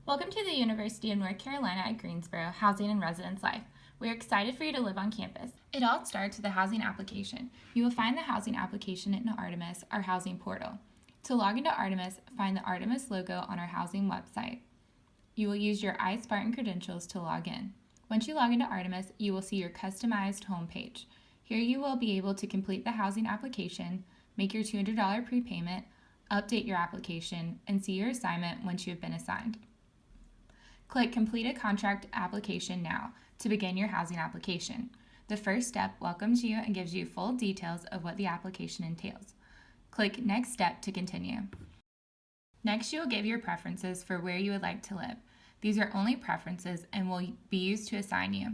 Welcome to the University of North Carolina at Greensboro Housing and Residence Life. We are excited for you to live on campus. It all starts with a housing application. You will find the housing application in Artemis, our housing portal. To log into Artemis, find the Artemis logo on our housing website. You will use your iSpartan credentials to log in. Once you log into Artemis, you will see your customized homepage. Here you will be able to complete the housing application, make your $200 prepayment, update your application, and see your assignment once you have been assigned. Click Complete a Contract Application Now to begin your housing application. The first step welcomes you and gives you full details of what the application entails. Click Next Step to continue. Next, you will give your preferences for where you would like to live. These are only preferences and will be used to assign you.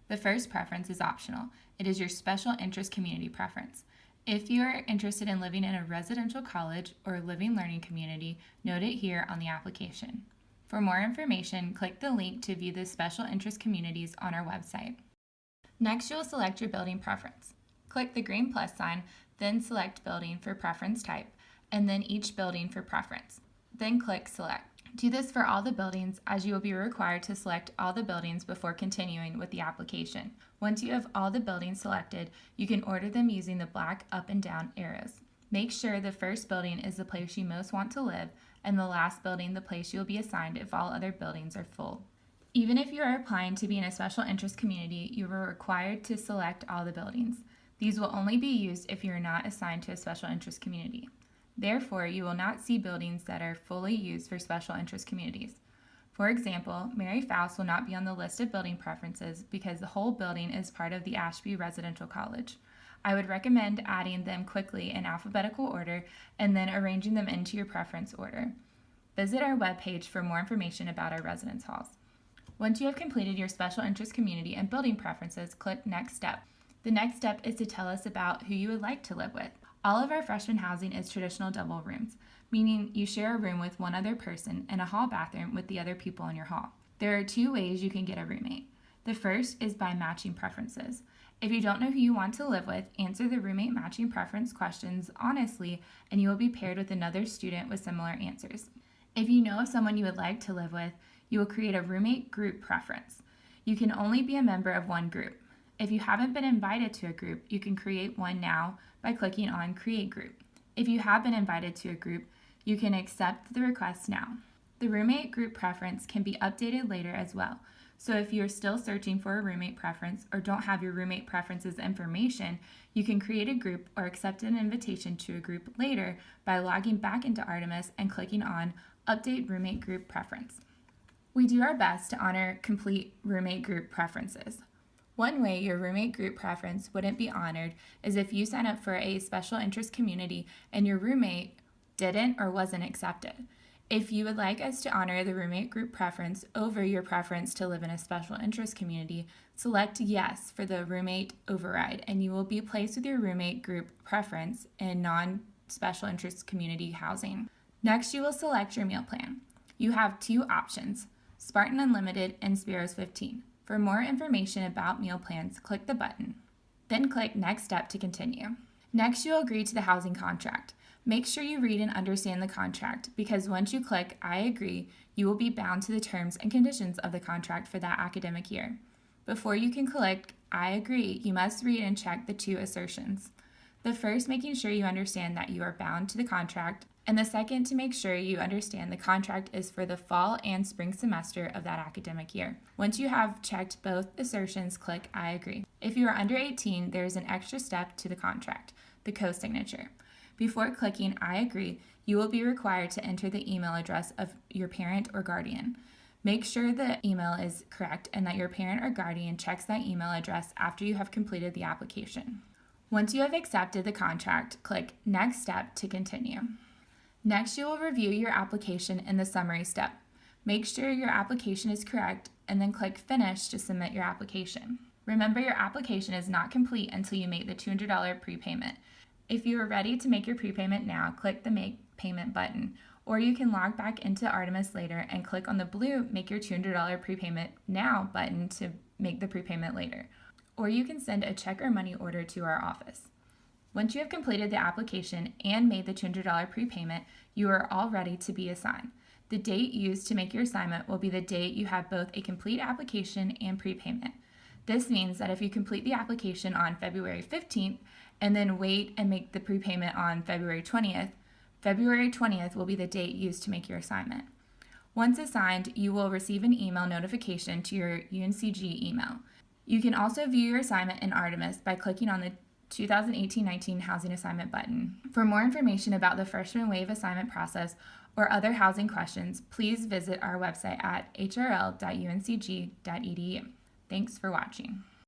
The first preference is optional. It is your special interest community preference. If you are interested in living in a residential college or living learning community, note it here on the application. For more information, click the link to view the special interest communities on our website. Next, you will select your building preference. Click the green plus sign, then select building for preference type, and then each building for preference. Then click Select. Do this for all the buildings, as you will be required to select all the buildings before continuing with the application. Once you have all the buildings selected, you can order them using the black up and down arrows. Make sure the first building is the place you most want to live, and the last building the place you will be assigned if all other buildings are full. Even if you are applying to be in a special interest community, you are required to select all the buildings. These will only be used if you are not assigned to a special interest community. Therefore, you will not see buildings that are fully used for special interest communities. For example, Mary Faust will not be on the list of building preferences because the whole building is part of the Ashby Residential College. I would recommend adding them quickly in alphabetical order and then arranging them into your preference order. Visit our webpage for more information about our residence halls. Once you have completed your special interest community and building preferences, click Next Step. The next step is to tell us about who you would like to live with. All of our freshman housing is traditional double rooms, meaning you share a room with one other person and a hall bathroom with the other people in your hall. There are two ways you can get a roommate. The first is by matching preferences. If you don't know who you want to live with, answer the roommate matching preference questions honestly, and you will be paired with another student with similar answers. If you know of someone you would like to live with, you will create a roommate group preference. You can only be a member of one group. If you haven't been invited to a group, you can create one now by clicking on Create Group. If you have been invited to a group, you can accept the request now. The roommate group preference can be updated later as well. So if you're still searching for a roommate preference or don't have your roommate preferences information, you can create a group or accept an invitation to a group later by logging back into Artemis and clicking on Update Roommate Group Preference. We do our best to honor complete roommate group preferences. One way your roommate group preference wouldn't be honored is if you sign up for a special interest community and your roommate didn't or wasn't accepted. If you would like us to honor the roommate group preference over your preference to live in a special interest community, select Yes for the roommate override, and you will be placed with your roommate group preference in non-special interest community housing. Next, you will select your meal plan. You have two options, Spartan Unlimited and Spiros 15. For more information about meal plans, click the button. Then click Next Step to continue. Next, you'll agree to the housing contract. Make sure you read and understand the contract because once you click I agree, you will be bound to the terms and conditions of the contract for that academic year. Before you can click I agree, you must read and check the two assertions. The first, making sure you understand that you are bound to the contract, and the second, to make sure you understand the contract is for the fall and spring semester of that academic year. Once you have checked both assertions, click I agree. If you are under 18, there is an extra step to the contract, the co-signature. Before clicking I agree, you will be required to enter the email address of your parent or guardian. Make sure the email is correct and that your parent or guardian checks that email address after you have completed the application. Once you have accepted the contract, click Next Step to continue. Next, you will review your application in the summary step. Make sure your application is correct and then click Finish to submit your application. Remember, your application is not complete until you make the $200 prepayment. If you are ready to make your prepayment now, click the Make Payment button, or you can log back into Artemis later and click on the blue Make Your $200 Prepayment Now button to make the prepayment later, or you can send a check or money order to our office. Once you have completed the application and made the $200 prepayment, you are all ready to be assigned. The date used to make your assignment will be the date you have both a complete application and prepayment. This means that if you complete the application on February 15th and then wait and make the prepayment on February 20th will be the date used to make your assignment. Once assigned, you will receive an email notification to your UNCG email. You can also view your assignment in Artemis by clicking on the 2018-19 Housing Assignment button. For more information about the freshman wave assignment process or other housing questions, please visit our website at hrl.uncg.edu. Thanks for watching.